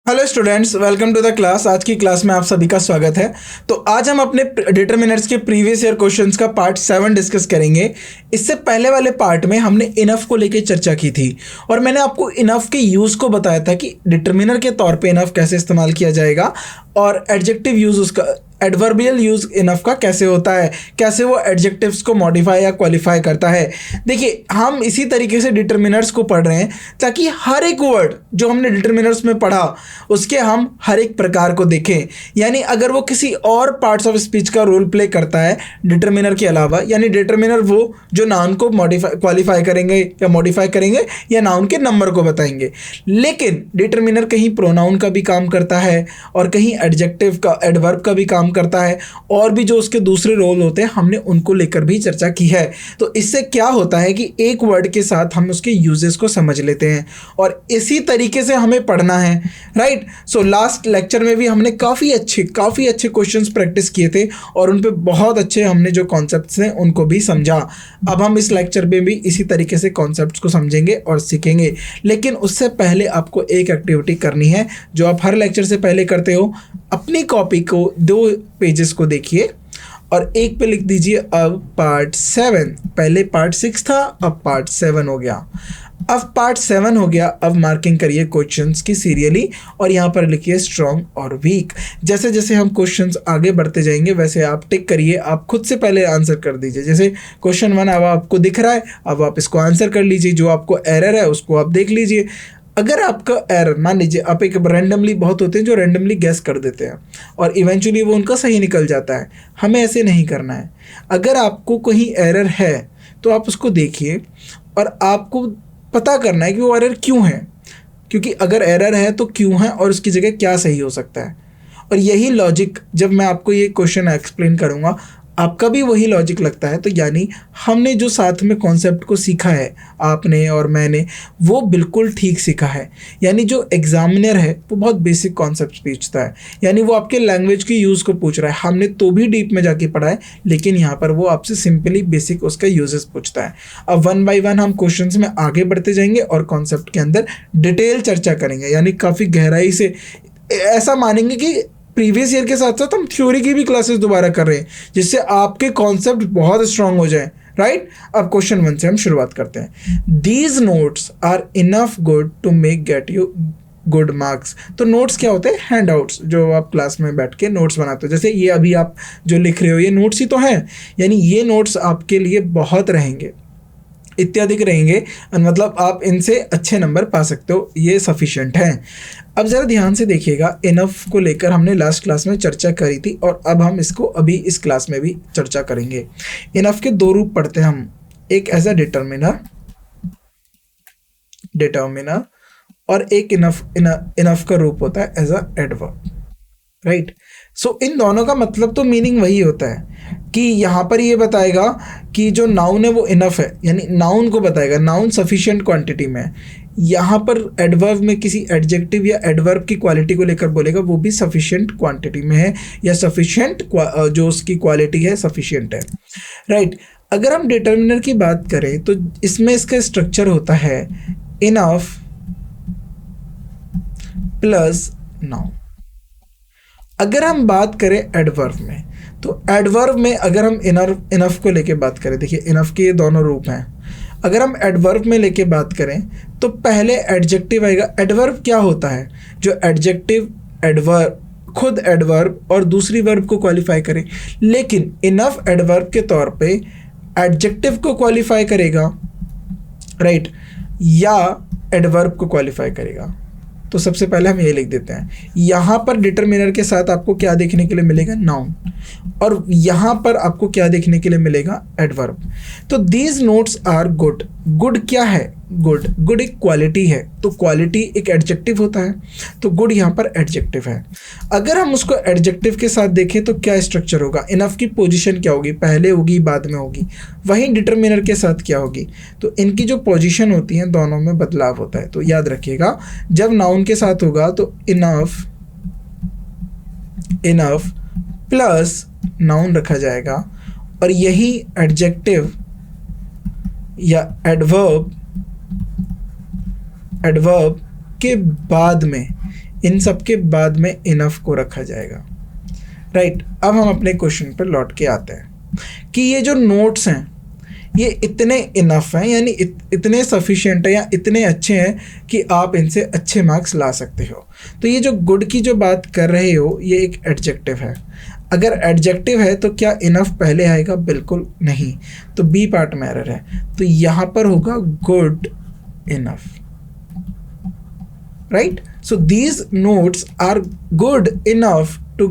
Hello students, welcome to the class. आज की class में आप सभी का स्वागत है। तो आज हम अपने डिटरमिनर्स के प्रीवियस ईयर क्वेश्चंस का पार्ट 7 डिस्कस करेंगे। इससे पहले वाले पार्ट में हमने इनफ को लेके चर्चा की थी और मैंने आपको इनफ के यूज़ को बताया था कि डिटरमिनर के तौर पे इनफ कैसे इस्तेमाल किया जाएगा और एडजेक्टिव यूज़ उसका एडवर्बियल यूज़ इनफ का कैसे होता है, कैसे वो एडजेक्टिव्स को मॉडिफाई या क्वालिफाई करता है। देखिए, हम इसी तरीके से डिटरमिनर्स को पढ़ रहे हैं ताकि हर एक वर्ड जो हमने डिटरमिनर्स में पढ़ा उसके हम हर एक प्रकार को देखें। यानी अगर वो किसी और पार्ट्स ऑफ स्पीच का रोल प्ले करता है डिटरमिनर के अलावा, यानी डिटरमिनर वो जो नाउन को क्वालिफाई करेंगे या मॉडिफाई करेंगे या नाउन के नंबर को बताएंगे, लेकिन डिटरमिनर कहीं प्रोनाउन का भी काम करता है और कहीं एडजेक्टिव का, एडवर्ब का भी काम करता है और भी जो उसके दूसरे रोल होते हैं हमने उनको लेकर भी चर्चा की है। तो इससे क्या होता है कि एक वर्ड के साथ हम उसके यूजेस को समझ लेते हैं और इसी तरीके से हमें पढ़ना है, राइट। सो लास्ट लेक्चर में भी हमने काफ़ी अच्छे क्वेश्चंस प्रैक्टिस किए थे और उन पे बहुत अच्छे हमने जो कॉन्सेप्ट्स हैं उनको भी समझा। अब हम इस लेक्चर में भी इसी तरीके से कॉन्सेप्ट्स को समझेंगे और सीखेंगे, लेकिन उससे पहले आपको एक एक्टिविटी करनी है जो आप हर लेक्चर से पहले करते हो। अपनी कॉपी को 2 पेजेस को देखिए और एक पे लिख दीजिए अब पार्ट 7। पहले पार्ट 6 था, अब पार्ट 7 हो गया। अब पार्ट 7 हो गया, अब मार्किंग करिए क्वेश्चंस की सीरियली और यहाँ पर लिखिए स्ट्रॉन्ग और वीक। जैसे जैसे हम क्वेश्चंस आगे बढ़ते जाएंगे वैसे आप टिक करिए, आप खुद से पहले आंसर कर दीजिए। जैसे क्वेश्चन 1 अब आपको दिख रहा है, अब आप इसको आंसर कर लीजिए। जो आपको एरर है उसको आप देख लीजिए। अगर आपका एरर, मान लीजिए आप एक रैंडमली, बहुत होते हैं जो रैंडमली गैस कर देते हैं और इवेंचुअली वो उनका सही निकल जाता है, हमें ऐसे नहीं करना है। अगर आपको कहीं एरर है तो आप उसको देखिए और आपको पता करना है कि वो एरर क्यों है, क्योंकि अगर एरर है तो क्यों है और उसकी जगह क्या सही हो सकता है। और यही लॉजिक, जब मैं आपको ये क्वेश्चन एक्सप्लेन करूँगा आपका भी वही लॉजिक लगता है। तो यानी हमने जो साथ में कॉन्सेप्ट को सीखा है, आपने और मैंने, वो बिल्कुल ठीक सीखा है। यानी जो एग्जामिनर है वो बहुत बेसिक कॉन्सेप्ट पूछता है, यानी वो आपके लैंग्वेज की यूज़ को पूछ रहा है। हमने तो भी डीप में जाके पढ़ा है, लेकिन यहाँ पर वो आपसे सिंपली बेसिक उसका यूजेस पूछता है। अब 1 बाय 1 हम क्वेश्चन में आगे बढ़ते जाएंगे और कॉन्सेप्ट के अंदर डिटेल चर्चा करेंगे, यानी काफ़ी गहराई से। ऐसा मानेंगे कि प्रीवियस ईयर के साथ साथ हम थ्योरी की भी क्लासेस दोबारा कर रहे हैं, जिससे आपके कॉन्सेप्ट बहुत स्ट्रांग हो जाए, राइट। अब क्वेश्चन 1 से हम शुरुआत करते हैं। These notes are enough good to make get you good marks. तो नोट्स क्या होते हैं? हैंड आउट्स, जो आप क्लास में बैठ के नोट्स बनाते हो। जैसे ये अभी आप जो लिख रहे हो ये नोट्स ही तो हैं, यानी ये नोट्स आपके लिए बहुत रहेंगे, इत्यादि रहेंगे, मतलब आप इनसे अच्छे नंबर पा सकते हो, ये सफिशिएंट है। अब ज़रा ध्यान से देखिएगा, इनफ को लेकर हमने लास्ट क्लास में चर्चा करी थी और अब हम इसको अभी इस क्लास में भी चर्चा करेंगे। इनफ के 2 रूप पढ़ते हैं हम, एक एज अ डिटर्मिनर और एक इनफ का रूप होता है एज अ एडवर्ब, राइट। सो इन दोनों का मतलब तो मीनिंग वही होता है कि यहाँ पर ये बताएगा कि जो नाउन है वो इनफ है, यानी नाउन को बताएगा, नाउन सफिशिएंट क्वांटिटी में है। यहाँ पर एडवर्ब में किसी एडजेक्टिव या एडवर्ब की क्वालिटी को लेकर बोलेगा, वो भी सफिशिएंट क्वांटिटी में है या सफिशिएंट जो उसकी क्वालिटी है सफिशिएंट है, राइट। अगर हम डिटर्मिनर की बात करें तो इसमें इसका स्ट्रक्चर होता है इनफ प्लस नाउन। अगर हम बात करें एडवर्ब में, तो एडवर्ब में अगर हम इनफ को लेके बात करें, देखिए इनफ के ये दोनों रूप हैं। अगर हम एडवर्ब में लेके बात करें तो पहले एडजेक्टिव आएगा। एडवर्ब क्या होता है? जो एडजेक्टिव, एडवर्ब, खुद एडवर्ब और दूसरी वर्ब को क्वालिफाई करे, लेकिन इनफ एडवर्ब के तौर पे एडजेक्टिव को क्वालिफाई करेगा, राइट, या एडवर्ब को क्वालिफाई करेगा। तो सबसे पहले हम ये लिख देते हैं, यहाँ पर डिटरमिनर के साथ आपको क्या देखने के लिए मिलेगा? नाउन, और यहाँ पर आपको क्या देखने के लिए मिलेगा? एडवर्ब। तो these notes are good. Good क्या है? गुड एक क्वालिटी है, तो क्वालिटी एक एडजेक्टिव होता है, तो गुड यहाँ पर एडजेक्टिव है। अगर हम उसको एडजेक्टिव के साथ देखें तो क्या स्ट्रक्चर होगा? इनफ की पोजीशन क्या होगी? पहले होगी, बाद में होगी। वहीं डिटरमिनर के साथ क्या होगी? तो इनकी जो पोजीशन होती है दोनों में बदलाव होता है। तो याद रखिएगा, जब नाउन के साथ होगा तो इनफ प्लस नाउन रखा जाएगा और यही एडजेक्टिव या एडवर्ब के बाद में इन सब के बाद में इनफ को रखा जाएगा। राइट, अब हम अपने क्वेश्चन पर लौट के आते हैं कि ये जो नोट्स हैं ये इतने इनफ हैं, यानी इतने सफिशिएंट है या इतने अच्छे हैं कि आप इनसे अच्छे मार्क्स ला सकते हो। तो ये जो गुड की जो बात कर रहे हो ये एक एडजेक्टिव है। अगर एडजेक्टिव है तो क्या इनफ पहले आएगा? बिल्कुल नहीं, तो बी पार्ट में एरर है। तो यहाँ पर होगा good enough. Right, so these notes are good enough to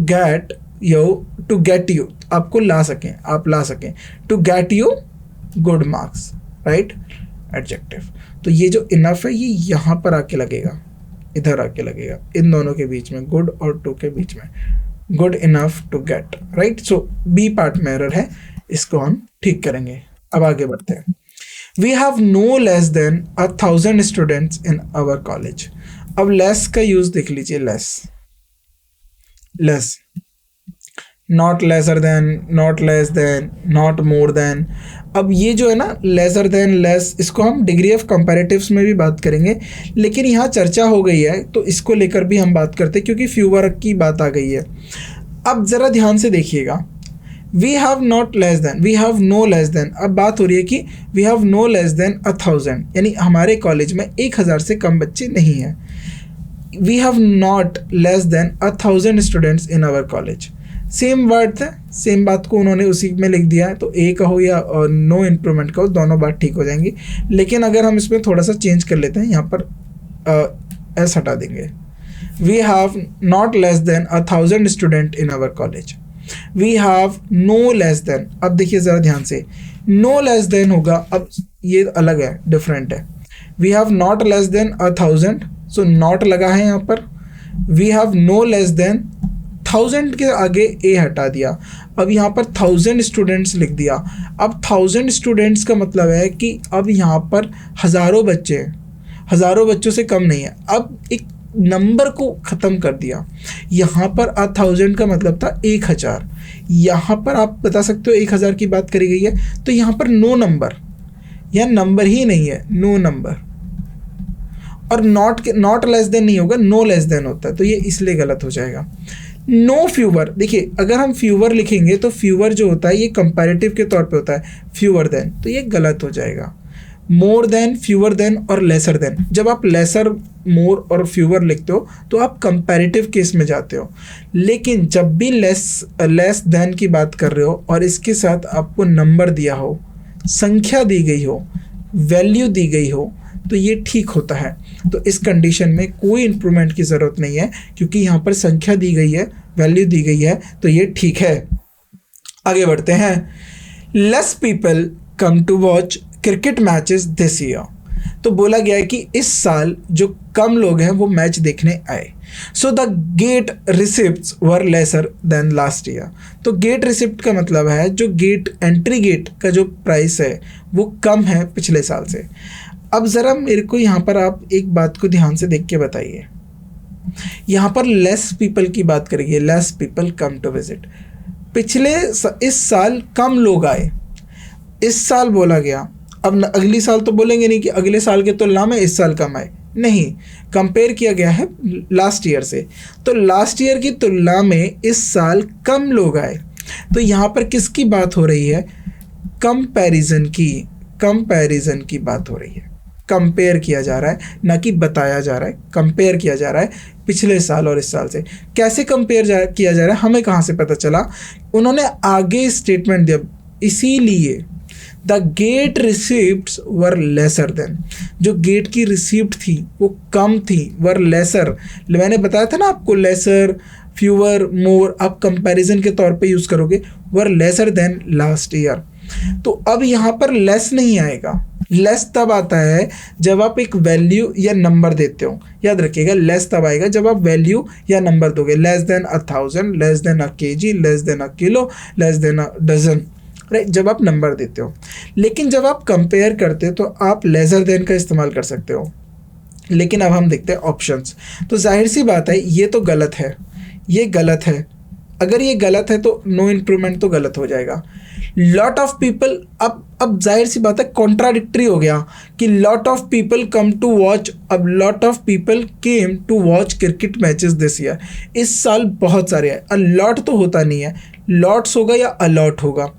get you, आपको ला सकें, आप ला सकें, to get you good marks. Right, adjective. तो ये जो इनफ है ये यहाँ पर आके लगेगा, इधर आके लगेगा, इन दोनों के बीच में, गुड और टू के बीच में, good enough to get. Right, so B part में एरर है, इसको हम ठीक करेंगे। अब आगे बढ़ते हैं। We have no less than 1000 students in our college. अब लेस का यूज देख लीजिए, less, not lesser than, not less than, not more than. अब ये जो है ना लेसर देन, लेस, इसको हम डिग्री ऑफ कंपैरेटिव्स में भी बात करेंगे, लेकिन यहाँ चर्चा हो गई है तो इसको लेकर भी हम बात करते हैं क्योंकि फ्यूवर की बात आ गई है। अब ज़रा ध्यान से देखिएगा, we have not less than, we have no less than. अब बात हो रही है कि we have no less than 1000, यानी हमारे कॉलेज में 1000 से कम बच्चे नहीं हैं। We have not less than 1000 students in our college. Same word था, सेम बात को उन्होंने उसी में लिख दिया है, तो ए कहो या नो इम्प्रूवमेंट कहो, दोनों बात ठीक हो जाएंगी। लेकिन अगर हम इसमें थोड़ा सा चेंज कर लेते हैं, यहाँ पर एस हटा देंगे। We have not less than 1000 student in our college. We have no less than. अब देखिए ज़रा ध्यान से, नो लेस देन होगा, अब ये अलग है, डिफरेंट है। We have not less than 1000, so not लगा है यहाँ पर। We have no less than, 1000 के आगे ए हटा दिया, अब यहाँ पर 1000 स्टूडेंट्स लिख दिया। अब 1000 स्टूडेंट्स का मतलब है कि अब यहाँ पर हज़ारों बच्चे हैं, हज़ारों बच्चों से कम नहीं है। अब एक नंबर को ख़त्म कर दिया, यहाँ पर 1000 का मतलब था 1000, यहाँ पर आप बता सकते हो 1000 की बात करी गई है, तो यहाँ पर नो नंबर, या नंबर ही नहीं है, नो नंबर। और नॉट लेस देन नहीं होगा, नो लेस देन होता है, तो ये इसलिए गलत हो जाएगा। नो फ्यूवर, देखिए अगर हम फ्यूवर लिखेंगे तो फ्यूवर जो होता है ये कंपैरेटिव के तौर पे होता है, फ्यूवर देन, तो ये गलत हो जाएगा। मोर देन, फ्यूवर देन और लेसर देन, जब आप लेसर, मोर और फ्यूवर लिखते हो तो आप कंपैरेटिव केस में जाते हो। लेकिन जब भी लेस देन की बात कर रहे हो और इसके साथ आपको नंबर दिया हो, संख्या दी गई हो, वैल्यू दी गई हो, तो ये ठीक होता है। तो इस कंडीशन में कोई इम्प्रूवमेंट की ज़रूरत नहीं है, क्योंकि यहाँ पर संख्या दी गई है, वैल्यू दी गई है, तो ये ठीक है। आगे बढ़ते हैं। Less people come to watch cricket matches this year. तो बोला गया है कि इस साल जो कम लोग हैं वो मैच देखने आए। So the gate receipts were lesser than last year. तो गेट रिसिप्ट का मतलब है जो गेट, एंट्री गेट का जो प्राइस है वो कम है पिछले साल से। अब ज़रा मेरे को यहाँ पर आप एक बात को ध्यान से देख के बताइए, यहाँ पर लेस पीपल की बात करेंगे, less people come to visit. इस साल कम लोग आए, इस साल बोला गया। अब अगली साल तो बोलेंगे नहीं कि अगले साल के तुलना में इस साल कम आए, नहीं, कंपेयर किया गया है लास्ट ईयर से, तो लास्ट ईयर की तुलना में इस साल कम लोग आए। तो यहाँ पर किसकी बात हो रही है? कंपैरिजन की बात हो रही है। कंपेयर किया जा रहा है, ना कि बताया जा रहा है, कंपेयर किया जा रहा है पिछले साल और इस साल से। कैसे कंपेयर किया जा रहा है, हमें कहाँ से पता चला? उन्होंने आगे स्टेटमेंट दिया, इसीलिए the gate receipts were lesser than. जो गेट की रिसिप्ट थी वो कम थी, वर लेसर। मैंने बताया था ना आपको, लेसर, फ्यूअर, मोर आप कंपैरिजन के तौर पे यूज़ करोगे, वर लेसर देन लास्ट ईयर। तो अब यहाँ पर लेस नहीं आएगा। लेस तब आता है जब आप एक वैल्यू या नंबर देते हो। याद रखिएगा, लेस तब आएगा जब आप वैल्यू या नंबर दोगे। Less than 1000, less than a KG, less than a kilo, less than a dozen, right, जब आप नंबर देते हो। लेकिन जब आप कंपेयर करते हो तो आप लेसर देन का इस्तेमाल कर सकते हो। लेकिन अब हम देखते हैं ऑप्शंस। तो जाहिर सी बात है ये तो गलत है, ये गलत है। अगर ये गलत है तो नो इम्प्रूवमेंट तो गलत हो जाएगा। लॉट ऑफ पीपल, अब जाहिर सी बात है कॉन्ट्राडिक्टरी हो गया कि lot of people come to watch, अब lot of people came to watch cricket matches this year, इस साल बहुत सारे हैं। अ लॉट तो होता नहीं है, लॉट्स होगा या अलॉट होगा।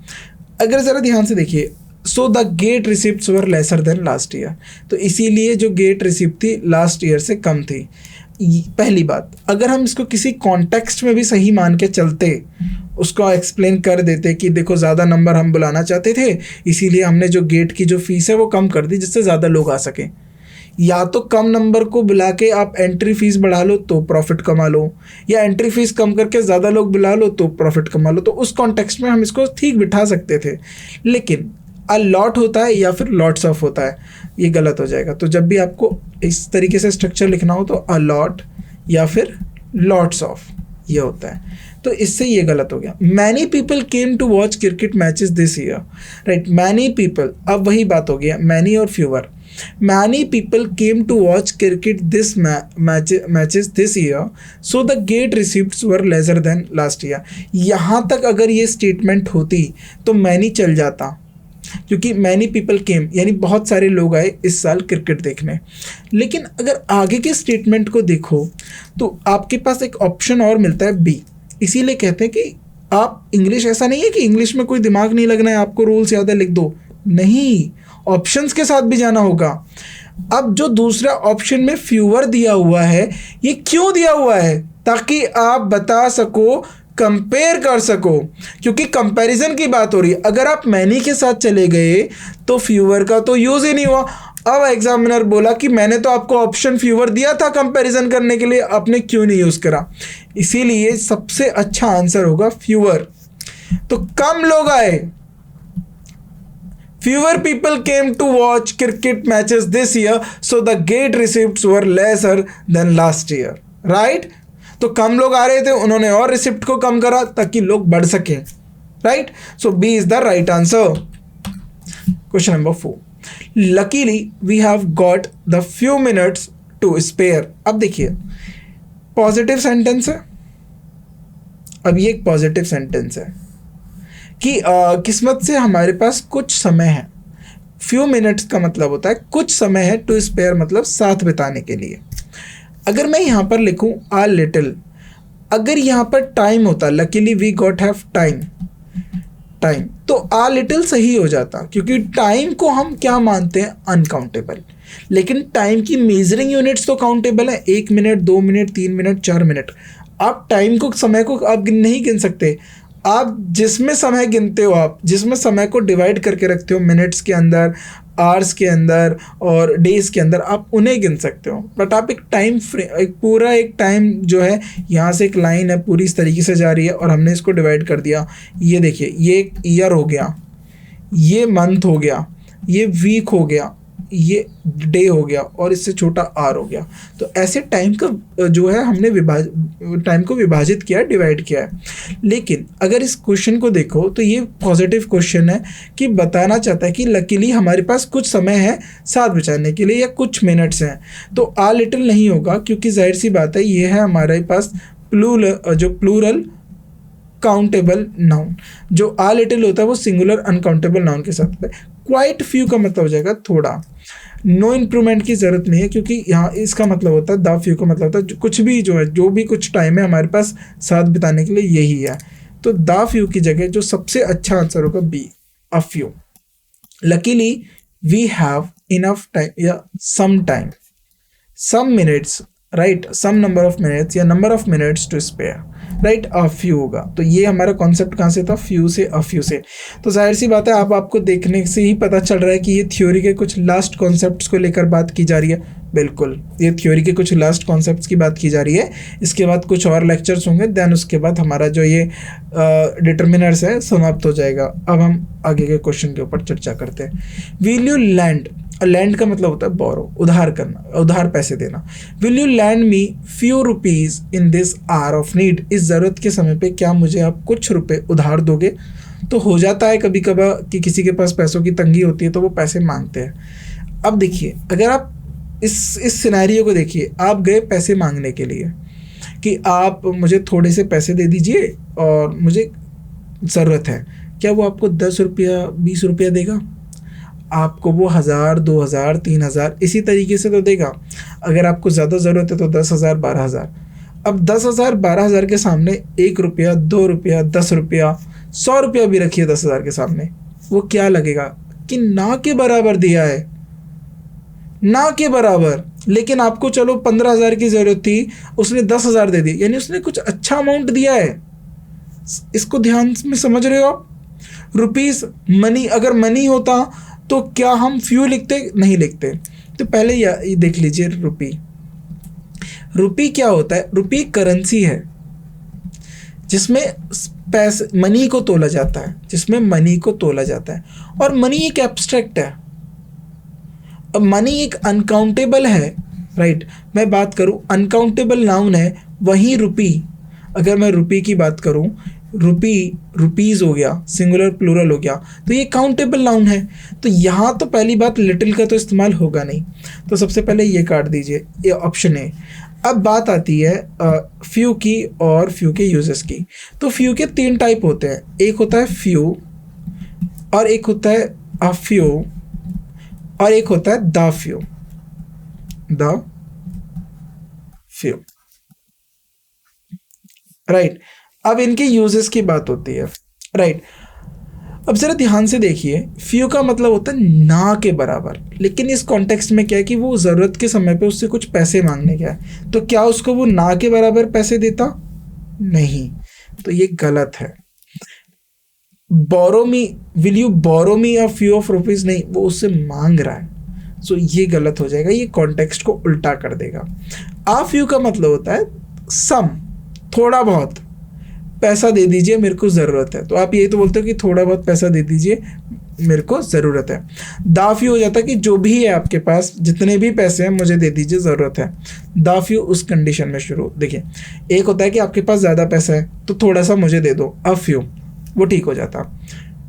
अगर ज़रा ध्यान से देखिए, so the gate receipts were lesser than last year, तो इसीलिए जो गेट रिसिप्ट थी लास्ट ईयर से कम थी। पहली बात, अगर हम इसको किसी कॉन्टेक्स्ट में भी सही मान के चलते, उसको एक्सप्लेन कर देते कि देखो ज़्यादा नंबर हम बुलाना चाहते थे, इसीलिए हमने जो गेट की जो फ़ीस है वो कम कर दी जिससे ज़्यादा लोग आ सकें। या तो कम नंबर को बुला के आप एंट्री फ़ीस बढ़ा लो तो प्रॉफिट कमा लो, या एंट्री फ़ीस कम करके ज़्यादा लोग बुला लो तो प्रॉफिट कमा लो। तो उस कॉन्टेक्स्ट में हम इसको ठीक बिठा सकते थे। लेकिन अ लॉट होता है या फिर लॉट्स ऑफ होता है, ये गलत हो जाएगा। तो जब भी आपको इस तरीके से स्ट्रक्चर लिखना हो तो अ लॉट या फिर लॉट्स ऑफ, ये होता है। तो इससे ये गलत हो गया। Many people came to watch cricket matches this year, right. Many people, अब वही बात हो गया, मैनी और fewer. Many people came to watch cricket this matches this year, so the gate receipts were lesser than last year. यहाँ तक अगर ये स्टेटमेंट होती तो मैनी चल जाता, क्योंकि मैनी पीपल केम यानी बहुत सारे लोग आए इस साल क्रिकेट देखने। लेकिन अगर आगे के स्टेटमेंट को देखो तो आपके पास एक ऑप्शन और मिलता है बी। इसीलिए कहते हैं कि आप इंग्लिश, ऐसा नहीं है कि इंग्लिश में कोई दिमाग नहीं लगना है, आपको रूल्स याद है लिख दो, नहीं, ऑप्शंस के साथ भी जाना होगा। अब जो दूसरा ऑप्शन में फ्यूअर दिया हुआ है, ये क्यों दिया हुआ है? ताकि आप बता सको, कंपेयर कर सको, क्योंकि कंपैरिजन की बात हो रही है। अगर आप मैनी के साथ चले गए तो फ्यूअर का तो यूज़ ही नहीं हुआ। अब एग्जामिनर बोला कि मैंने तो आपको ऑप्शन फ्यूअर दिया था कंपैरिजन करने के लिए, आपने क्यों नहीं यूज़ करा? इसीलिए सबसे अच्छा आंसर होगा फ्यूअर। तो कम लोग आए, fewer people came to watch cricket matches this year, so the gate receipts were lesser than last year, right? तो कम लोग आ रहे थे, उन्होंने और रिसिप्ट को कम करा ताकि लोग बढ़ सकें, right? So B is the right answer. Question number 4, luckily we have got the few minutes to spare. अब देखिए, पॉजिटिव सेंटेंस है। अब ये एक पॉजिटिव सेंटेंस है कि किस्मत से हमारे पास कुछ समय है। फ्यू मिनट्स का मतलब होता है कुछ समय है, टू स्पेयर मतलब साथ बिताने के लिए। अगर मैं यहाँ पर लिखूँ आ लिटिल, अगर यहाँ पर टाइम होता, luckily we got have time, तो आ लिटिल सही हो जाता, क्योंकि टाइम को हम क्या मानते हैं? अनकाउंटेबल। लेकिन टाइम की मेजरिंग यूनिट्स तो काउंटेबल है, 1 मिनट, 2 मिनट, 3 मिनट, 4 मिनट। आप टाइम को, समय को आप नहीं गिन सकते। आप जिसमें समय गिनते हो, आप जिसमें समय को डिवाइड करके रखते हो मिनट्स के अंदर, आवर्स के अंदर और डेज़ के अंदर, आप उन्हें गिन सकते हो। बट आप एक टाइम फ्रेम, एक पूरा एक टाइम जो है, यहाँ से एक लाइन है पूरी इस तरीके से जा रही है और हमने इसको डिवाइड कर दिया। ये देखिए, ये एक ईयर हो गया, ये मंथ हो गया, ये वीक हो गया, ये डे हो गया और इससे छोटा आर हो गया। तो ऐसे टाइम का जो है हमने टाइम को विभाजित किया, डिवाइड किया है। लेकिन अगर इस क्वेश्चन को देखो तो ये पॉजिटिव क्वेश्चन है कि बताना चाहता है कि लकीली हमारे पास कुछ समय है साथ बचाने के लिए, या कुछ मिनट्स हैं। तो आ लिटिल नहीं होगा, क्योंकि जाहिर सी बात है ये है हमारे पास प्लूरल काउंटेबल नाउन। जो आ लिटिल होता है वो सिंगुलर अनकाउंटेबल नाउन के साथ होता है। क्वाइट फ्यू का मतलब हो जाएगा थोड़ा। नो इम्प्रूवमेंट की ज़रूरत नहीं है, क्योंकि यहाँ इसका मतलब होता है, द फ्यू का मतलब होता है कुछ भी जो है, जो भी कुछ टाइम है हमारे पास साथ बिताने के लिए, यही है। तो द फ्यू की जगह जो सबसे अच्छा आंसर होगा B, a few. Luckily we have enough time या some time, some minutes, right, some number of minutes या number of minutes to spare, right, a few होगा। तो ये हमारा कॉन्सेप्ट कहाँ से था? फ्यू से, अ फ्यू से। तो जाहिर सी बात है, आपको देखने से ही पता चल रहा है कि ये थ्योरी के कुछ लास्ट कॉन्सेप्ट्स को लेकर बात की जा रही है। बिल्कुल, ये थ्योरी के कुछ लास्ट कॉन्सेप्ट्स की बात की जा रही है। इसके बाद कुछ और लेक्चर्स होंगे, देन उसके बाद हमारा जो ये डिटर्मिनर्स है समाप्त हो जाएगा। अब हम आगे के क्वेश्चन के ऊपर चर्चा करते हैं। विल यू लैंड, लैंड का मतलब होता है बोरो, उधार करना, उधार पैसे देना। Will you lend me few rupees in this hour of need, इस ज़रूरत के समय पे क्या मुझे आप कुछ रुपए उधार दोगे? तो हो जाता है कभी कभार कि किसी के पास पैसों की तंगी होती है तो वो पैसे मांगते हैं। अब देखिए, अगर आप इस सिनेरियो को देखिए, आप गए पैसे मांगने के लिए कि आप मुझे थोड़े से पैसे दे दीजिए और मुझे ज़रूरत है, क्या वो आपको 10 रुपया 20 रुपया देगा? आपको वो 1000 2000 3000 इसी तरीके से तो देगा। अगर आपको ज़्यादा ज़रूरत है तो 10,000 12,000। अब 10,000 12,000 के सामने 1 रुपया 2 रुपया 10 रुपया 100 रुपया भी रखिए 10,000 के सामने, वो क्या लगेगा कि ना के बराबर दिया है, ना के बराबर। लेकिन आपको चलो 15,000 की ज़रूरत थी, उसने 10,000 दे दी, यानी उसने कुछ अच्छा अमाउंट दिया है। इसको ध्यान में समझ रहे हो आप? रुपीस मनी, अगर मनी होता तो क्या हम फ्यू लिखते? नहीं लिखते। तो पहले ये देख लीजिए, रुपी क्या होता है? रुपी करेंसी है जिसमें पैसे मनी को तोला जाता है, जिसमें मनी को तोला जाता है। और मनी एक एब्स्ट्रैक्ट है, अब मनी एक अनकाउंटेबल है, राइट। मैं बात करूं अनकाउंटेबल नाउन है, वहीं रुपी, अगर मैं रुपी की बात करूं, रुपीज़ हो गया, सिंगुलर प्लूरल हो गया, तो ये काउंटेबल नाउन है। तो यहाँ तो पहली बात लिटिल का तो इस्तेमाल होगा नहीं, तो सबसे पहले ये काट दीजिए, ये ऑप्शन है। अब बात आती है फ्यू की और फ्यू के यूजेस की। तो फ्यू के 3 टाइप होते हैं, एक होता है फ्यू, और एक होता है अ फ्यू, और एक होता है द फ्यू। राइट। अब इनके यूजेस की बात होती है, राइट। अब ज़रा ध्यान से देखिए, फ्यू का मतलब होता है ना के बराबर, लेकिन इस कॉन्टेक्स्ट में क्या है कि वो ज़रूरत के समय पे उससे कुछ पैसे मांगने गया है, तो क्या उसको वो ना के बराबर पैसे देता? नहीं, तो ये गलत है। Borrow me, will you borrow me a few of rupees, नहीं, वो उससे मांग रहा है, सो ये गलत हो जाएगा, ये कॉन्टेक्स्ट को उल्टा कर देगा। आ फ्यू का मतलब होता है सम, थोड़ा बहुत पैसा दे दीजिए, मेरे को ज़रूरत है। तो आप यही तो बोलते हो कि थोड़ा बहुत पैसा दे दीजिए, मेरे को ज़रूरत है। दाफ्यू हो जाता है कि जो भी है आपके पास, जितने भी पैसे हैं मुझे दे दीजिए, ज़रूरत है। दाफ्यू उस कंडीशन में शुरू, देखिए, एक होता है कि आपके पास ज़्यादा पैसा है तो थोड़ा सा मुझे दे दो, अफ्यू, वो ठीक हो जाता।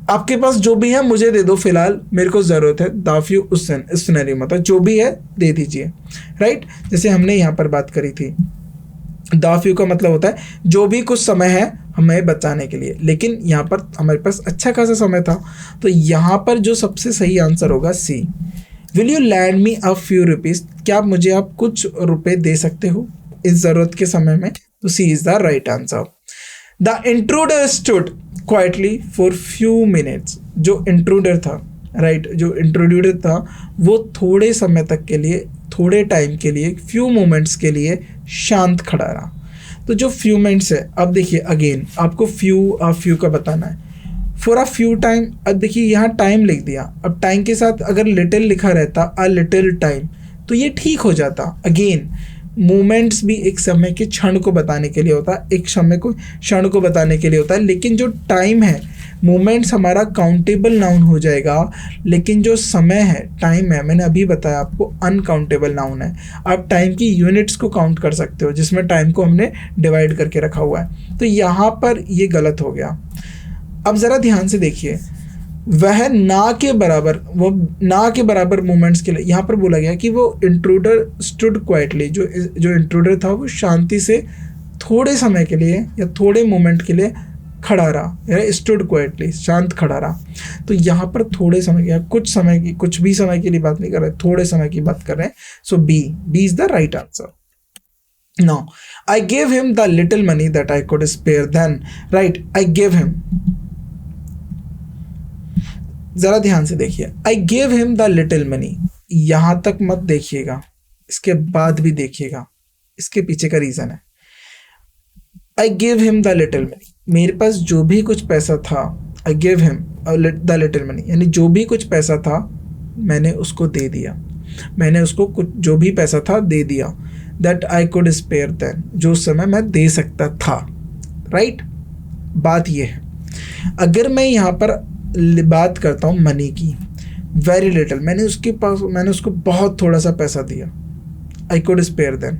आपके पास जो भी है मुझे दे दो, फिलहाल मेरे को ज़रूरत है, दाफ्यू उस सिनेरियो में, मतलब जो भी है दे दीजिए, राइट। जैसे हमने यहाँ पर बात करी थी, दाफ्यू का मतलब होता है जो भी कुछ समय है हमें बचाने के लिए, लेकिन यहाँ पर हमारे पास अच्छा खासा समय था, तो यहाँ पर जो सबसे सही आंसर होगा C. Will you lend me a few rupees, क्या मुझे आप कुछ रुपए दे सकते हो इस ज़रूरत के समय में? तो C is the right answer. The intruder stood quietly for few minutes, जो इंट्रूडर था, राइट, जो इंट्रोड्यूसर था, वो थोड़े समय तक के लिए, थोड़े टाइम के लिए, फ्यू मोमेंट्स के लिए शांत खड़ा रहा। तो जो फ्यू मिनट्स है, अब देखिए अगेन आपको फ्यू का बताना है, फॉर अ फ्यू टाइम। अब देखिए यहाँ टाइम लिख दिया, अब टाइम के साथ अगर लिटिल लिखा रहता, अ लिटिल टाइम, तो ये ठीक हो जाता। अगेन मोमेंट्स भी एक समय के क्षण को बताने के लिए होता है, एक समय को क्षण को बताने के लिए होता है, लेकिन जो टाइम है, मोमेंट्स हमारा काउंटेबल नाउन हो जाएगा, लेकिन जो समय है, टाइम है, मैंने अभी बताया आपको, अनकाउंटेबल नाउन है। आप टाइम की यूनिट्स को काउंट कर सकते हो, जिसमें टाइम को हमने डिवाइड करके रखा हुआ है, तो यहाँ पर ये गलत हो गया। अब ज़रा ध्यान से देखिए, वह ना के बराबर, वो ना के बराबर मोमेंट्स के लिए यहाँ पर बोला गया कि वो इंट्रूडर स्टूड क्वाइटली, जो इंट्रूडर था वो शांति से थोड़े समय के लिए या थोड़े मोमेंट के लिए खड़ा रहा, या स्टूड क्वाइटली, शांत खड़ा रहा। तो यहाँ पर थोड़े समय या कुछ समय की, कुछ भी समय के लिए बात नहीं कर रहे, थोड़े समय की बात कर रहे हैं। So B is the right answer. Now I gave him the little money that I could spare then, right, I gave him, जरा ध्यान से देखिए, I gave him the little money, यहां तक मत देखिएगा, इसके बाद भी देखिएगा, इसके पीछे का रीजन है। आई gave him the little money, मेरे पास जो भी कुछ पैसा था, आई gave him the little money, यानी जो भी कुछ पैसा था मैंने उसको दे दिया, मैंने उसको कुछ जो भी पैसा था दे दिया। That I could spare then, जो समय मैं दे सकता था, राइट। बात ये है, अगर मैं यहाँ पर बात करता हूँ मनी की, वेरी लिटिल, मैंने उसको बहुत थोड़ा सा पैसा दिया, I could spare then,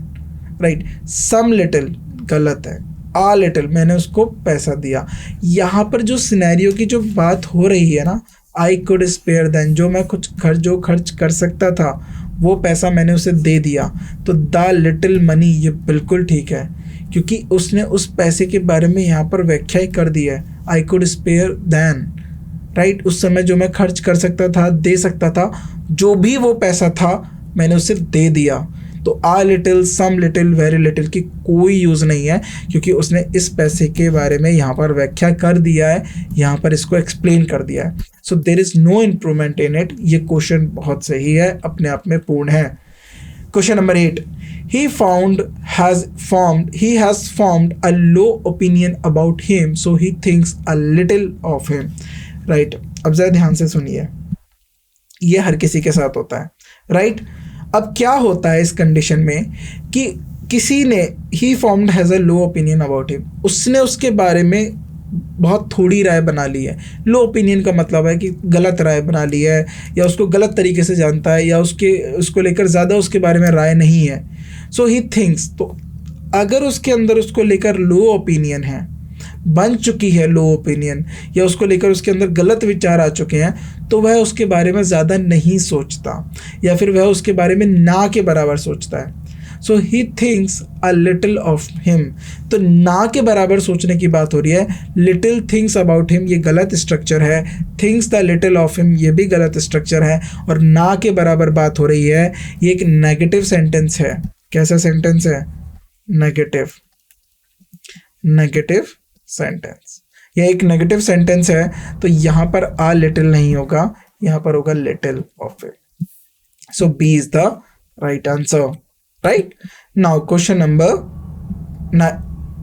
right. Some little गलत है, आ लिटिल, मैंने उसको पैसा दिया। यहाँ पर जो सिनेरियो की जो बात हो रही है ना, आई कुड स्पेयर देन, जो मैं खर्च कर सकता था वो पैसा मैंने उसे दे दिया, तो द लिटिल मनी ये बिल्कुल ठीक है, क्योंकि उसने उस पैसे के बारे में यहाँ पर व्याख्या कर दी है, I could spare then, right. उस समय जो मैं खर्च कर सकता था, दे सकता था, जो भी वो पैसा था मैंने उसे दे दिया। तो a little, some little, very little की कोई यूज़ नहीं है, क्योंकि उसने इस पैसे के बारे में यहाँ पर व्याख्या कर दिया है, यहाँ पर इसको एक्सप्लेन कर दिया है। So there is no improvement in it. ये क्वेश्चन बहुत सही है, अपने आप में पूर्ण है। Question number 8, he has formed a low opinion about him, so he thinks a little of him. Right, अब ज़रा ध्यान से सुनिए, ये हर किसी के साथ होता है, राइट। अब क्या होता है इस कंडीशन में कि किसी ने he formed has a low opinion about him, उसने उसके बारे में बहुत थोड़ी राय बना ली है। लो ओपिनियन का मतलब है कि गलत राय बना ली है, या उसको गलत तरीके से जानता है, या उसको लेकर ज़्यादा उसके बारे में राय नहीं है। सो ही थिंक्स, तो अगर उसके अंदर उसको लेकर लो ओपिनियन है, बन चुकी है लो ओपिनियन, या उसको लेकर उसके अंदर गलत विचार आ चुके हैं, तो वह उसके बारे में ज़्यादा नहीं सोचता, या फिर वह उसके बारे में ना के बराबर सोचता है। So he thinks a little of him, तो ना के बराबर सोचने की बात हो रही है। लिटिल थिंग्स अबाउट हिम, ये गलत स्ट्रक्चर है। Thinks the little of him, ये भी गलत स्ट्रक्चर है। और ना के बराबर बात हो रही है, ये एक नेगेटिव सेंटेंस है। कैसा सेंटेंस है? Negative sentence. यह एक नेगेटिव सेंटेंस है, तो यहाँ पर आ लिटिल नहीं होगा, यहाँ पर होगा little of it. So B is the right answer, right? Now question number 9,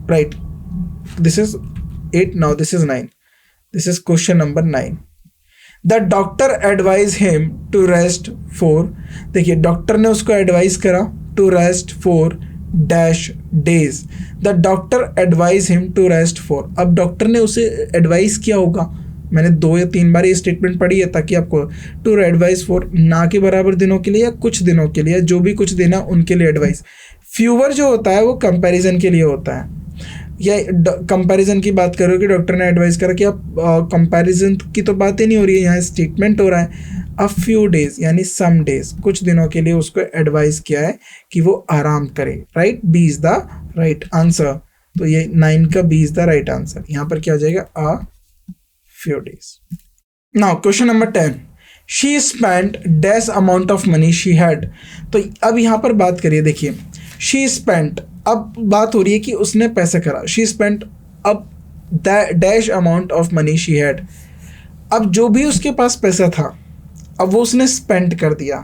right, this is 8, now this is 9. This is question number 9. The doctor advised him to rest for, देखिए doctor ने उसको advice करा to rest for dash days. The doctor advised him to rest for, अब doctor ने उसे advice किया होगा, मैंने 2 या 3 बार ये स्टेटमेंट पढ़ी है ताकि आपको, टू एडवाइस फॉर, ना के बराबर दिनों के लिए या कुछ दिनों के लिए, जो भी कुछ देना उनके लिए एडवाइस। फ्यूवर जो होता है वो कंपैरिजन के लिए होता है, या कंपैरिजन की बात करो कि डॉक्टर ने एडवाइस करा कि आप कंपैरिजन की तो बात ही नहीं हो रही है, यहाँ स्टेटमेंट हो रहा है अ फ्यू डेज, यानी सम डेज, कुछ दिनों के लिए उसको एडवाइस किया है कि वो आराम करे, right. B is the right answer. तो ये 9 का B is the right answer. यहाँ पर क्या आ जाएगा? अ few days. Now question number 10, she spent dash amount of money she had. तो अब यहाँ पर बात करिए, देखिए she spent, अब बात हो रही है कि उसने पैसे करा, she spent, अब dash amount of money she had, अब जो भी उसके पास पैसा था अब वो उसने स्पेंड कर दिया,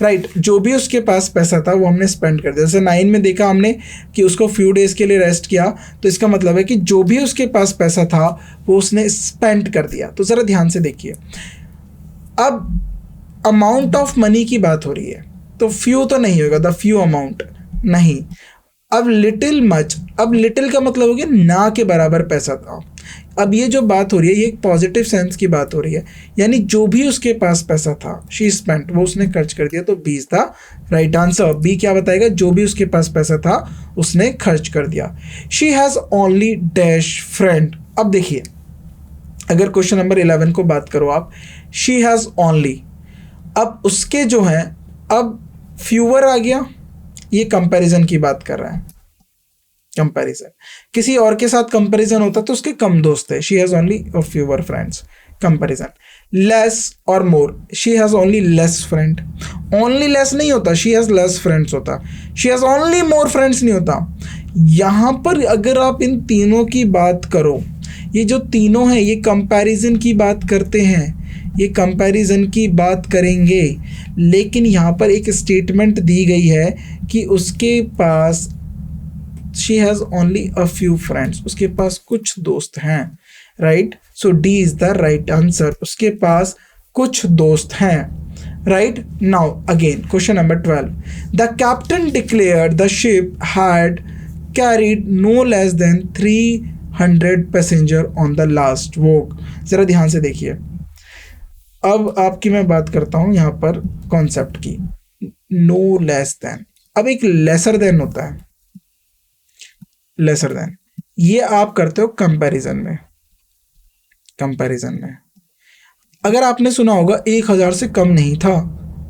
राइट। जो भी उसके पास पैसा था वो हमने स्पेंड कर दिया। जैसे 9 में देखा हमने कि उसको फ्यू डेज़ के लिए रेस्ट किया, तो इसका मतलब है कि जो भी उसके पास पैसा था वो उसने स्पेंड कर दिया। तो ज़रा ध्यान से देखिए, अब अमाउंट ऑफ मनी की बात हो रही है, तो फ्यू तो नहीं होगा, द फ्यू अमाउंट नहीं। अब लिटिल मच, अब लिटिल का मतलब हो गया ना के बराबर पैसा था। अब ये जो बात हो रही है ये एक पॉजिटिव सेंस की बात हो रही है, यानी जो भी उसके पास पैसा था, शी स्पेंट, वो उसने खर्च कर दिया। तो B is the right answer. B क्या बताएगा? जो भी उसके पास पैसा था उसने खर्च कर दिया। She has only dash friend. अब देखिए, अगर क्वेश्चन नंबर 11 को बात करो आप, शी हैज़ ओनली, अब उसके जो हैं, अब फ्यूअर आ गया, ये कंपैरिजन की बात कर रहा है। कंपैरिजन, किसी और के साथ कंपैरिजन होता तो उसके कम दोस्त है। She has only fewer friends. Comparison, less और more, she has only less friend. Only less नहीं होता, शी हैज़ लेस फ्रेंड्स होता। She has only more friends नहीं होता। यहाँ पर अगर आप इन तीनों की बात करो, ये जो तीनों हैं ये कंपैरिजन की बात करते हैं, ये कंपैरिजन की बात करेंगे, लेकिन यहाँ पर एक स्टेटमेंट दी गई है कि उसके पास she has only a few friends, उसके पास कुछ दोस्त हैं, right. So D is the right answer, उसके पास कुछ दोस्त हैं, right. Now again question number 12, the captain declared the ship had carried no less than 300 passenger on the last walk. ज़रा ध्यान से देखिए, अब आपकी मैं बात करता हूँ यहाँ पर कॉन्सेप्ट की, नो लेस देन। अब एक लेसर देन होता है, लेसर देन, ये आप करते हो कंपैरिजन में। कंपैरिजन में अगर आपने सुना होगा 1000 से कम नहीं था,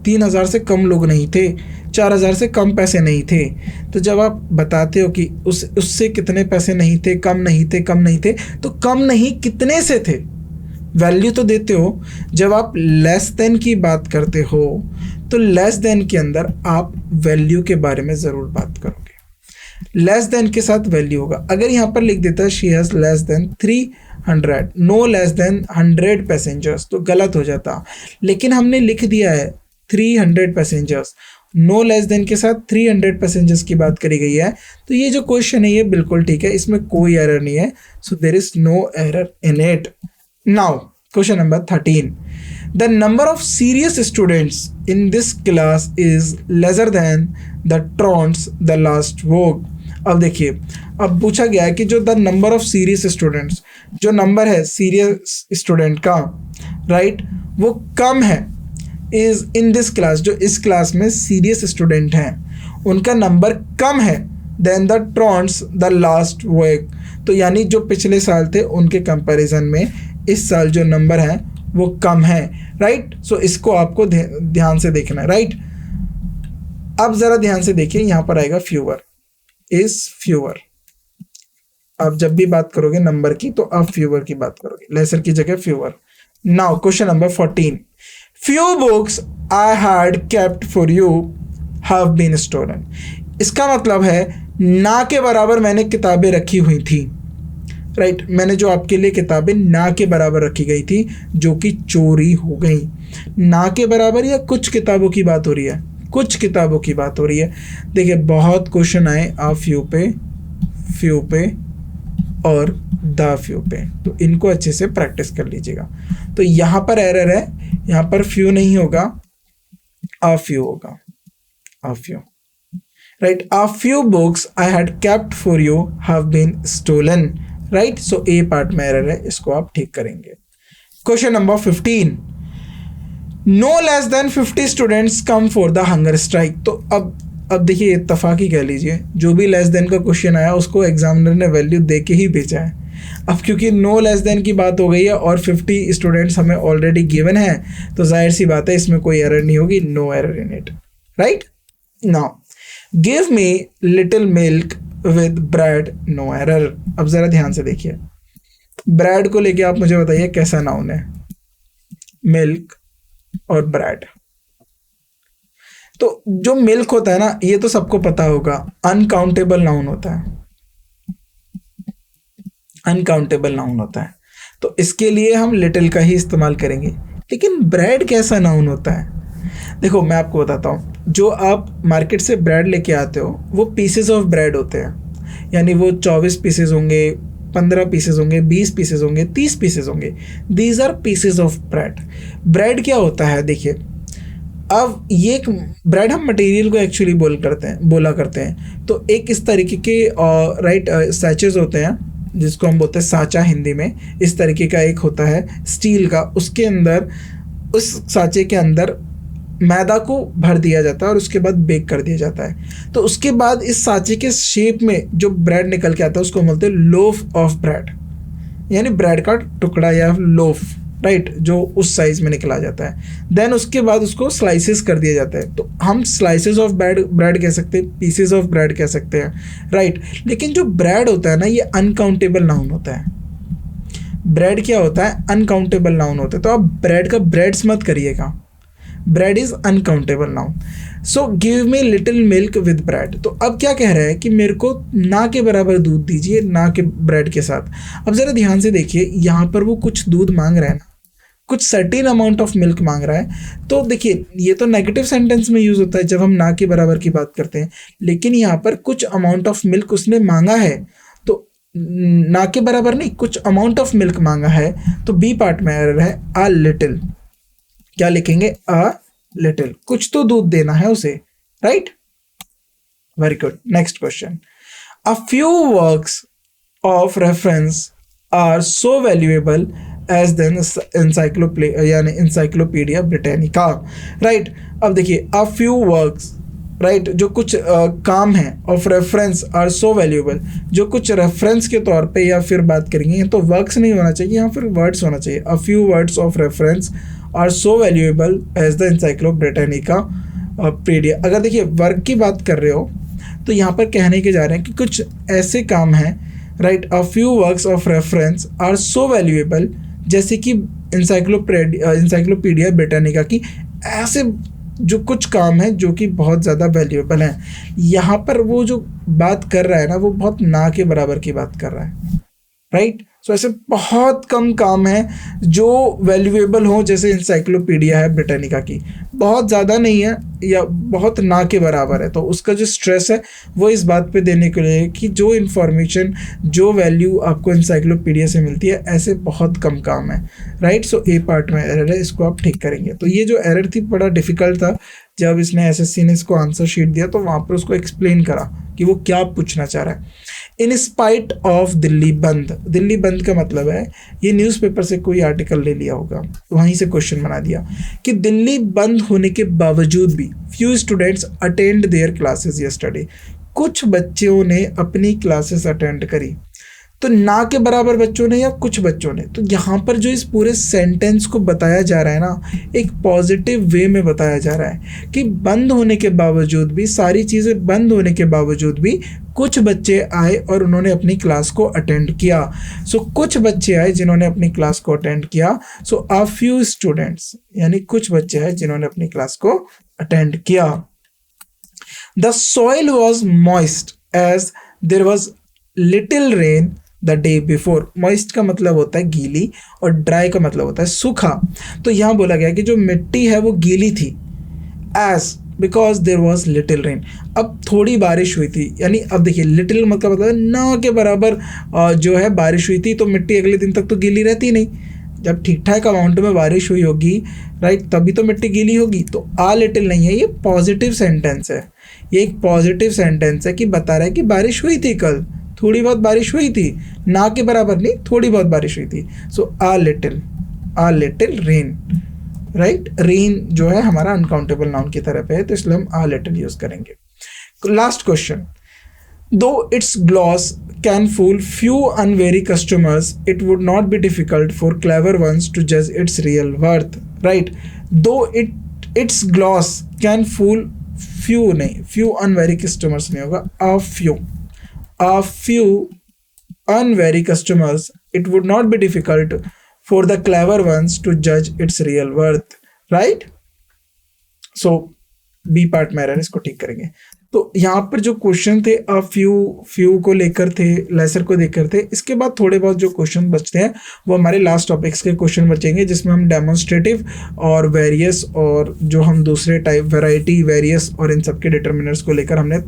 3000 से कम लोग नहीं थे, 4000 से कम पैसे नहीं थे, तो जब आप बताते हो कि उससे कितने पैसे नहीं थे, कम नहीं थे, कम नहीं थे, तो कम नहीं कितने से थे, वैल्यू तो देते हो, जब आप लेस देन की बात करते हो तो लेस देन के अंदर आप वैल्यू के बारे में ज़रूर बात करोगे। लेस देन के साथ वैल्यू होगा। अगर यहाँ पर लिख देता है she has less than 300, no less than 100 passengers, तो गलत हो जाता। लेकिन हमने लिख दिया है 300 पैसेंजर्स, नो लेस देन के साथ 300 पैसेंजर्स की बात करी गई है, तो ये जो क्वेश्चन है ये बिल्कुल ठीक है, इसमें कोई एरर नहीं है। So there is no error in it. Now question number 13, the number of serious students in this class is lesser than the ट्रॉन्स द लास्ट वोग। अब देखिए, अब पूछा गया है कि जो the number of serious students, जो नंबर है सीरियस स्टूडेंट का, राइट, वो कम है, इज इन दिस क्लास, जो इस क्लास में सीरियस स्टूडेंट हैं उनका नंबर कम है देन द ट्रॉन्स द लास्ट वीक। तो यानी जो पिछले साल थे उनके कंपैरिजन में इस साल जो नंबर है वो कम है, राइट। सो इसको आपको ध्यान से देखना है, राइट। अब जरा ध्यान से देखिए, यहां पर आएगा फ्यूअर, इज फ्यूअर। आप जब भी बात करोगे नंबर की तो आप फ्यूअर की बात करोगे, लेसर की जगह fewer. Now question number 14, few books I had kept for you have been stolen। इसका मतलब है ना के बराबर मैंने किताबें रखी हुई थी, राइट। मैंने जो आपके लिए किताबें ना के बराबर रखी गई थी जो कि चोरी हो गई। ना के बराबर या कुछ किताबों की बात हो रही है, कुछ किताबों की बात हो रही है। देखिए बहुत क्वेश्चन आए आ फ्यू पे और द फ्यू पे, तो इनको अच्छे से प्रैक्टिस कर लीजिएगा। तो यहाँ पर एरर है, यहाँ पर फ्यू नहीं होगा, आ फ्यू होगा, a few, right. A few books I had kept for you have been stolen, right. So A part में एरर है, इसको आप ठीक करेंगे। Question number 15, no less than 50 students come for the hunger strike. तो अब देखिए इत्तफाकी कह लीजिए, जो भी लेस देन का क्वेश्चन आया उसको एग्जामिनर ने वैल्यू दे के ही भेजा है। अब क्योंकि नो लेस देन की बात हो गई है और 50 स्टूडेंट्स हमें ऑलरेडी गिवन है, तो जाहिर सी बात है इसमें कोई एरर नहीं होगी, no error in it, right. Now give me little milk with bread, no error. अब जरा ध्यान से देखिए, ब्रेड को लेके आप मुझे बताइए कैसा नाउन है, मिल्क और ब्रेड। तो जो मिल्क होता है ना, ये तो सबको पता होगा, अनकाउंटेबल नाउन होता है, अनकाउंटेबल नाउन होता है, तो इसके लिए हम लिटिल का ही इस्तेमाल करेंगे। लेकिन ब्रेड कैसा नाउन होता है? देखो मैं आपको बताता हूँ, जो आप मार्केट से ब्रेड लेके आते हो वो पीसेस ऑफ ब्रेड होते हैं, यानी वो 24 पीसेस होंगे, 15 पीसेस होंगे, 20 पीसेस होंगे, 30 पीसेस होंगे। These are pieces of bread. Bread क्या होता है, देखिए अब ये एक ब्रेड हम मटेरियल को एक्चुअली बोला करते हैं। तो एक इस तरीके के राइट सैचेस होते हैं जिसको हम बोलते हैं साचा हिंदी में। इस तरीके का एक होता है स्टील का, उसके अंदर, उस साचे के अंदर मैदा को भर दिया जाता है और उसके बाद बेक कर दिया जाता है। तो उसके बाद इस साचे के शेप में जो ब्रेड निकल के आता है उसको बोलते हैं लोफ ऑफ ब्रेड, यानी ब्रेड का टुकड़ा या लोफ, राइट, जो उस साइज में निकला जाता है। देन उसके बाद उसको स्लाइसेस कर दिया जाता है, तो हम स्लाइसेस ऑफ ब्रेड कह सकते हैं, पीसेस ऑफ ब्रेड कह सकते हैं, राइट। लेकिन जो ब्रेड होता है ना, ये अनकाउंटेबल नाउन होता है। ब्रेड क्या होता है, अनकाउंटेबल नाउन होता है। तो आप ब्रेड का ब्रेड्स मत करिएगा, bread is uncountable noun. So give me little milk with bread. तो अब क्या कह रहा है कि मेरे को ना के बराबर दूध दीजिए, ना के ब्रेड के साथ। अब ज़रा ध्यान से देखिए, यहाँ पर वो कुछ दूध मांग रहा है ना, कुछ सर्टेन अमाउंट ऑफ मिल्क मांग रहा है। तो देखिए ये तो नेगेटिव सेंटेंस में यूज़ होता है जब हम ना के बराबर की बात करते हैं, लेकिन यहाँ पर कुछ अमाउंट ऑफ मिल्क उसने मांगा है, तो ना के बराबर नहीं, कुछ अमाउंट ऑफ मिल्क मांगा है, तो बी पार्ट में एरर है, अ लिटिल। क्या लिखेंगे, अ लिटिल, कुछ तो दूध देना है उसे, right. Very good. Next question, a few works of reference are so valuable as then encyclopaedia Britannica, right. अब देखिए अ फ्यू वर्क्स, राइट, जो कुछ काम है, of reference are so valuable, जो कुछ रेफरेंस के तौर पे या फिर बात करेंगे तो वर्क्स नहीं होना चाहिए, यहाँ फिर वर्ड्स होना चाहिए। A few words of reference are so valuable as the Encyclopaedia Britannica पीडिया। अगर देखिए वर्क की बात कर रहे हो तो यहाँ पर कहने के जा रहे हैं कि कुछ ऐसे काम हैं, right, a few works of reference are so valuable, जैसे कि इंसाइक्लोपीडिया ब्रिटानिका की। ऐसे जो कुछ काम है जो कि बहुत ज़्यादा वैल्यूएबल हैं। यहाँ पर वो जो बात कर रहा है ना, वो बहुत ना के बराबर की बात कर रहा है, राइट। सो ऐसे बहुत कम काम है जो वैल्यूएबल हो, जैसे इंसाइक्लोपीडिया है ब्रिटानिका की, बहुत ज़्यादा नहीं है या बहुत ना के बराबर है। तो उसका जो स्ट्रेस है वो इस बात पे देने के लिए कि जो इन्फॉर्मेशन, जो वैल्यू आपको इंसाइक्लोपीडिया से मिलती है, ऐसे बहुत कम काम है, राइट। सो ए पार्ट में एरर है, इसको आप ठीक करेंगे। तो ये जो एरर थी बड़ा डिफिकल्ट था, जब इसने एसएससी ने इसको आंसर शीट दिया तो वहाँ पर उसको एक्सप्लेन करा कि वो क्या पूछना चाह रहा है। इन स्पाइट ऑफ दिल्ली बंद, दिल्ली बंद का मतलब है ये न्यूज़पेपर से कोई आर्टिकल ले लिया होगा, वहीं से क्वेश्चन बना दिया कि दिल्ली बंद होने के बावजूद भी few students attend there classes yesterday, कुछ बच्चों ने अपनी क्लासेस अटेंड करी। तो ना के बराबर बच्चों ने या कुछ बच्चों ने, तो यहाँ पर जो इस पूरे सेंटेंस को बताया जा रहा है ना, एक पॉजिटिव वे में बताया जा रहा है कि बंद होने के बावजूद भी, सारी चीज़ें बंद होने के बावजूद भी कुछ बच्चे आए और उन्होंने अपनी क्लास को अटेंड किया। सो कुछ बच्चे आए जिन्होंने अपनी क्लास को अटेंड किया। सो अ फ्यू स्टूडेंट्स, यानी कुछ बच्चे आए जिन्होंने अपनी क्लास को अटेंड किया। The soil was moist as there was little rain the day before. Moist का मतलब होता है गीली और ड्राई का मतलब होता है सूखा। तो यहाँ बोला गया कि जो मिट्टी है वो गीली थी, as because there was little rain. अब थोड़ी बारिश हुई थी, यानी अब देखिए लिटिल मतलब ना के बराबर जो है बारिश हुई थी, तो मिट्टी अगले दिन तक तो गीली रहती नहीं। जब ठीक ठाक अमाउंट में बारिश हुई होगी, राइट, तभी तो मिट्टी गीली होगी। तो आ लिटिल नहीं है, ये पॉजिटिव सेंटेंस है, ये एक पॉजिटिव सेंटेंस है कि बता रहा है कि बारिश हुई थी कल, थोड़ी बहुत बारिश हुई थी, ना के बराबर नहीं, थोड़ी बहुत बारिश हुई थी। So a little rain, right. Rain जो है हमारा अनकाउंटेबल नाउन की तरफ है, तो इसलिए हम आ लिटिल यूज करेंगे। Last question, though its gloss can fool few unwary customers, it would not be difficult for clever ones to जज its real worth, right. Though its gloss can fool few नहीं, few unwary customers नहीं होगा, a few unwary customers, it would not be difficult for the clever ones to judge its real worth, right? So B part में error, इसको ठीक करेंगे। तो यहाँ पर जो क्वेश्चन थे फ्यू को लेकर थे, लेसर को लेकर थे। इसके बाद थोड़े बहुत जो क्वेश्चन बचते हैं वो हमारे लास्ट टॉपिक्स के क्वेश्चन बचेंगे, जिसमें हम डेमोन्स्ट्रेटिव और वेरियस और जो हम दूसरे टाइप वैरायटी, वेरियस और इन सब के डिटर्मिनर्स को लेकर हमने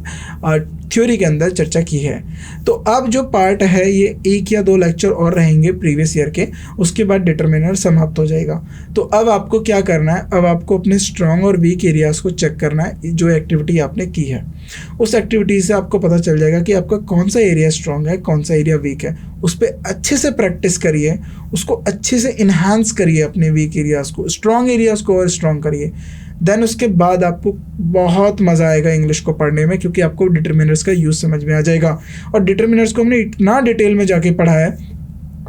थ्योरी के अंदर चर्चा की है। तो अब जो पार्ट है ये 1 या 2 लेक्चर और रहेंगे प्रीवियस ईयर के, उसके बाद डिटर्मिनर समाप्त हो जाएगा। तो अब आपको क्या करना है, अब आपको अपने स्ट्रॉन्ग और वीक एरियाज़ को चेक करना है। जो एक्टिविटी आपने की है उस एक्टिविटी से आपको पता चल जाएगा कि आपका कौन सा एरिया स्ट्रॉन्ग है, कौन सा एरिया वीक है। उस पर अच्छे से प्रैक्टिस करिए, उसको अच्छे से इन्हांस करिए, अपने वीक एरियाज़ को, स्ट्रॉन्ग एरियाज़ को और स्ट्रॉन्ग करिए। देन उसके बाद आपको बहुत मज़ा आएगा इंग्लिश को पढ़ने में, क्योंकि आपको डिटर्मिनर्स का यूज़ समझ में आ जाएगा। और डिटर्मिनर्स को हमने इतना डिटेल में जाके पढ़ा है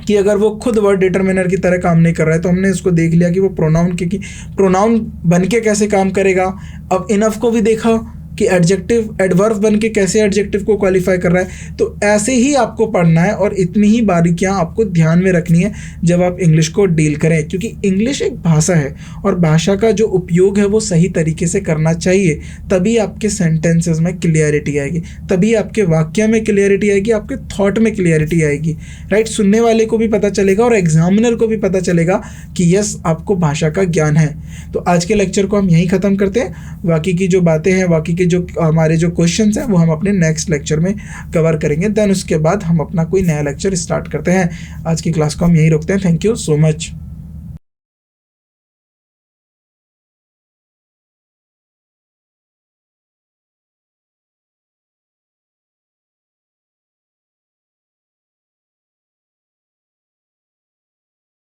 कि अगर वो खुद वर्ड डिटर्मिनर की तरह काम नहीं कर रहा है तो हमने इसको देख लिया कि वो प्रोनाउन बन के कैसे काम करेगा। अब इनफ को भी देखा कि एडजेक्टिव एडवर्ब बन के कैसे एडजेक्टिव को क्वालिफाई कर रहा है। तो ऐसे ही आपको पढ़ना है और इतनी ही बारीकियां आपको ध्यान में रखनी है जब आप इंग्लिश को डील करें, क्योंकि इंग्लिश एक भाषा है और भाषा का जो उपयोग है वो सही तरीके से करना चाहिए। तभी आपके सेंटेंसेस में क्लियरिटी आएगी, तभी आपके वाक्य में क्लियरिटी आएगी, आपके थॉट में क्लियरिटी आएगी, राइट। सुनने वाले को भी पता चलेगा और एग्जामिनर को भी पता चलेगा कि यस आपको भाषा का ज्ञान है। तो आज के लेक्चर को हम यहीं ख़त्म करते हैं। बाकी की जो बातें हैं, बाकी के जो हमारे जो क्वेश्चंस हैं वो हम अपने नेक्स्ट लेक्चर में कवर करेंगे। देन उसके बाद हम अपना कोई नया लेक्चर स्टार्ट करते हैं। आज की क्लास को हम यहीं रोकते हैं। Thank you so much.